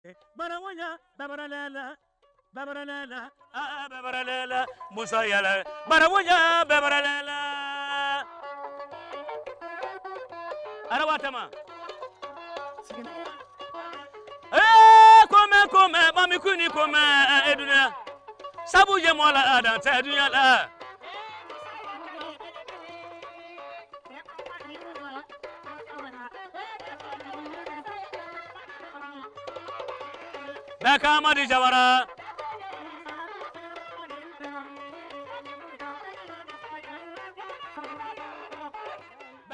Barawanya, Babarala, Babarala, Babarala, Musayala, Barawanya, Babarala. Arawatama. Come, Mami Kuni, come, Eduna. Sabu Yamola Ada, Taduala. Nakama di Javara.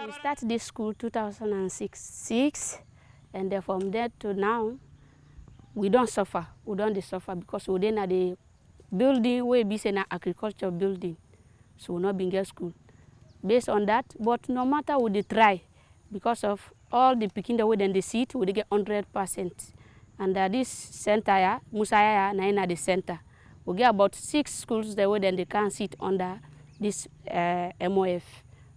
We started this school 2006, and then from there to now, we don't suffer. We don't suffer because we then at the building where we say an agriculture building, so we not being get school. Based on that, but no matter what they try, because of all the picking the way then they sit, we get 100%. And this center, Musaya, na the center. We get about 6 schools the way then they can sit under this MOF,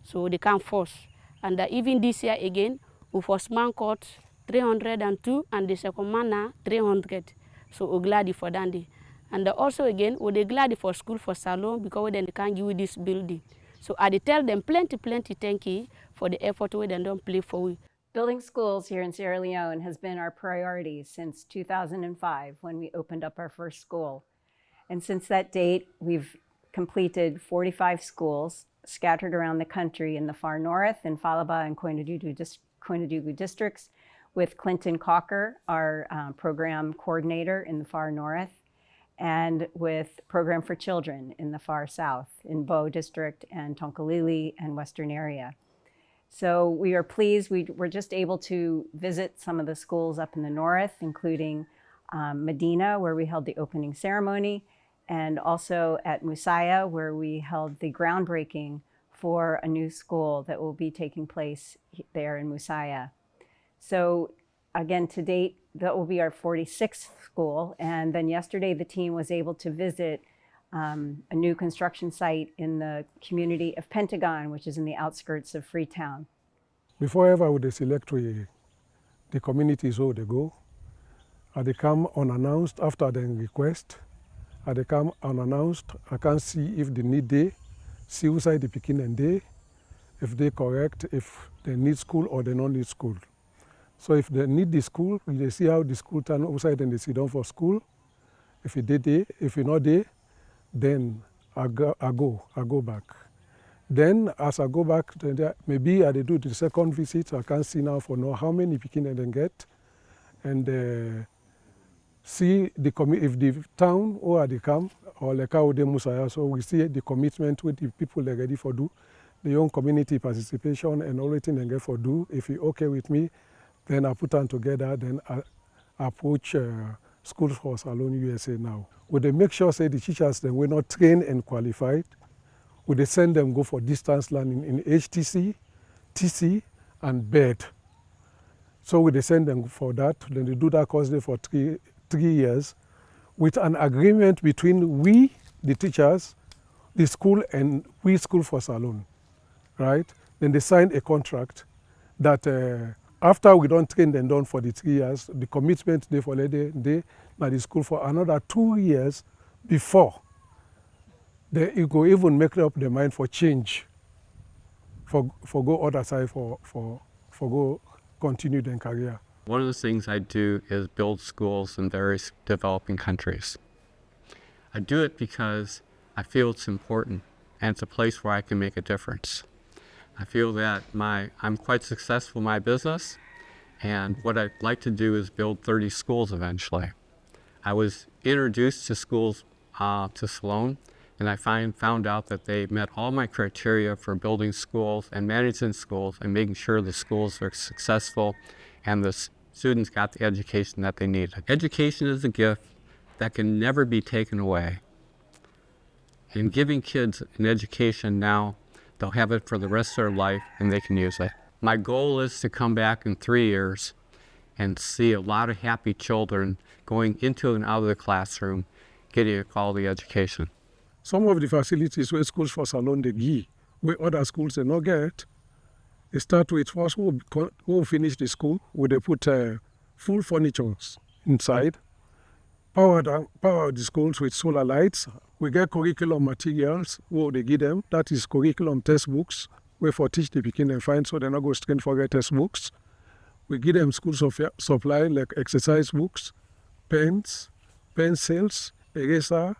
so they can force. And even this year again, we first man caught 302 and the second man now 300. So we're glad for that day. And also again, we're glad for school for Salone because then they can't give this building. So I tell them plenty thank you for the effort where they don't play for we. Building schools here in Sierra Leone has been our priority since 2005 when we opened up our first school. And since that date, we've completed 45 schools scattered around the country in the far north, in Falaba and Koinadugu districts, with Clinton Cocker, our program coordinator in the far north, and with Program for Children in the far south, in Bo District and Tonkalili and Western area. So we are pleased. We're just able to visit some of the schools up in the north, including Medina, where we held the opening ceremony, and also at Musaya, where we held the groundbreaking for a new school that will be taking place there in Musaya. So again, to date, that will be our 46th school. And then yesterday, the team was able to visit a new construction site in the community of Pentagon, which is in the outskirts of Freetown. Before ever would they select the communities where they go, they come unannounced after the request. They come unannounced. I can see if they need day, see who side the picking and day, if they correct, if they need school or they don't need school. So if they need the school, they see how the school turn outside and they sit down for school. If it did day, if it not day, then I go back. Then as I go back, maybe I do the second visit. I can see now for know how many picking they get, and see if the town or they come or like how they Musaya. So we see the commitment with the people they're ready for do, the young community participation and everything they get for do. If you okay with me, then I put them together. Then I approach schools for Salone USA now. Would they make sure say the teachers then were not trained and qualified? Would they send them go for distance learning in HTC, TC, and BED? So would they send them for that? Then they do that course there for three years, with an agreement between we, the teachers, the school, and we school for Salone, right? Then they sign a contract that after we don't train them down for the 3 years, the commitment they for they by the school for another 2 years before they go even make up their mind for change, for go other side for go continue their career. One of the things I do is build schools in various developing countries. I do it because I feel it's important and it's a place where I can make a difference. I feel that I'm quite successful in my business, and what I'd like to do is build 30 schools eventually. I was introduced to schools to Salone, and I found out that they met all my criteria for building schools and managing schools and making sure the schools are successful and the students got the education that they needed. Education is a gift that can never be taken away. In giving kids an education now, they'll have it for the rest of their life and they can use it. My goal is to come back in 3 years and see a lot of happy children going into and out of the classroom, getting a quality education. Some of the facilities where schools for Salone they give, where other schools they not get, they start with first who finish the school, where they put full furnitures inside, power the schools with solar lights. We get curriculum materials where they give them. That is curriculum textbooks, where for teach the pikin and find so they not go straight for get textbooks. We give them school supply like exercise books, pens, pencils, eraser,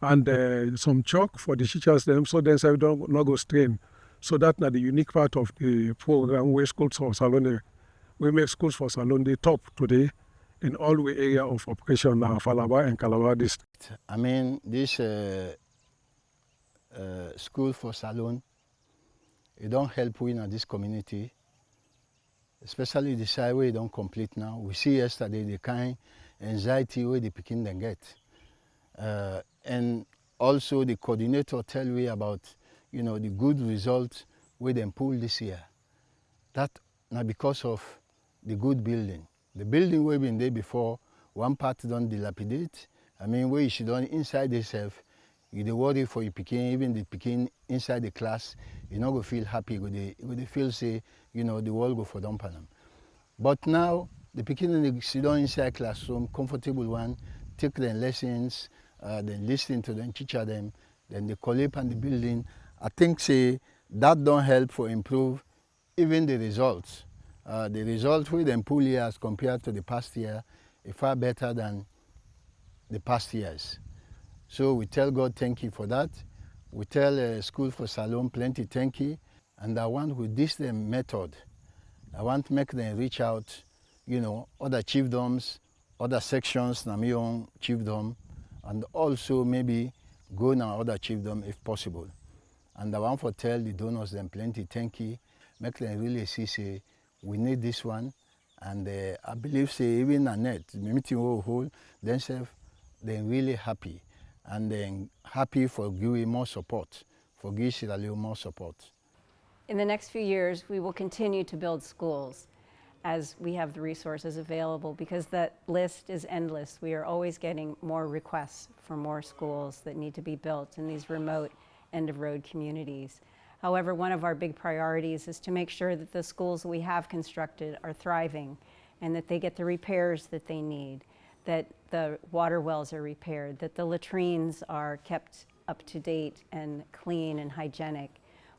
and some chalk for the teachers them so they say don't not go strain. So that's not the unique part of the program where schools for Salone. We make schools for Salone the top today in all the area of operation of Falaba and Calabar district. I mean, this school for Salone, it don't help we in this community, especially the side where it don't complete now. We see yesterday the kind anxiety where the pikin then get. And also the coordinator tell me about, you know, the good result where they pull this year. That now because of the good building. The building we've been there before, one part don't dilapidate. I mean, where you should done inside itself, you dey worry for your pikin, even the pikin inside the class, you not go feel happy, you go feel say, you know, the world go for dump on them. But now, the pikin they sit down inside classroom, comfortable one, take their lessons, then listen to them, teacher them, then they collect on the building. I think say that don't help for improve even the results. The results we then pull here as compared to the past year is far better than the past years. So we tell God thank you for that. We tell School for Salone plenty thank you. And I want with this method, I want to make them reach out, you know, other chiefdoms, other sections, Namion chiefdom, and also maybe go now other chiefdom if possible. And I want to tell the donors them plenty thank you, make them really see say, we need this one, and I believe say even Annette, the meeting will hold themselves, they're really happy, and then happy for giving more support, for giving Sierra Leone more support. In the next few years, we will continue to build schools as we have the resources available because that list is endless. We are always getting more requests for more schools that need to be built in these remote end-of-road communities. However, one of our big priorities is to make sure that the schools we have constructed are thriving and that they get the repairs that they need, that the water wells are repaired, that the latrines are kept up to date and clean and hygienic.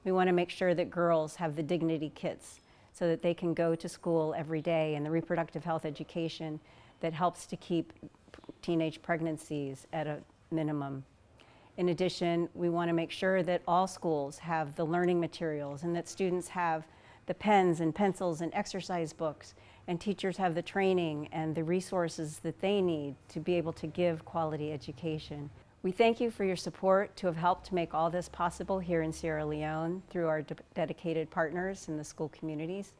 We want to make sure that girls have the dignity kits so that they can go to school every day and the reproductive health education that helps to keep teenage pregnancies at a minimum. In addition, we want to make sure that all schools have the learning materials and that students have the pens and pencils and exercise books, and teachers have the training and the resources that they need to be able to give quality education. We thank you for your support to have helped make all this possible here in Sierra Leone through our dedicated partners in the school communities.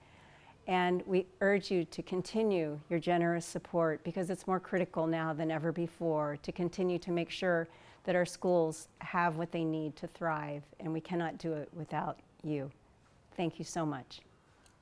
And we urge you to continue your generous support because it's more critical now than ever before to continue to make sure that our schools have what they need to thrive, and we cannot do it without you. Thank you so much.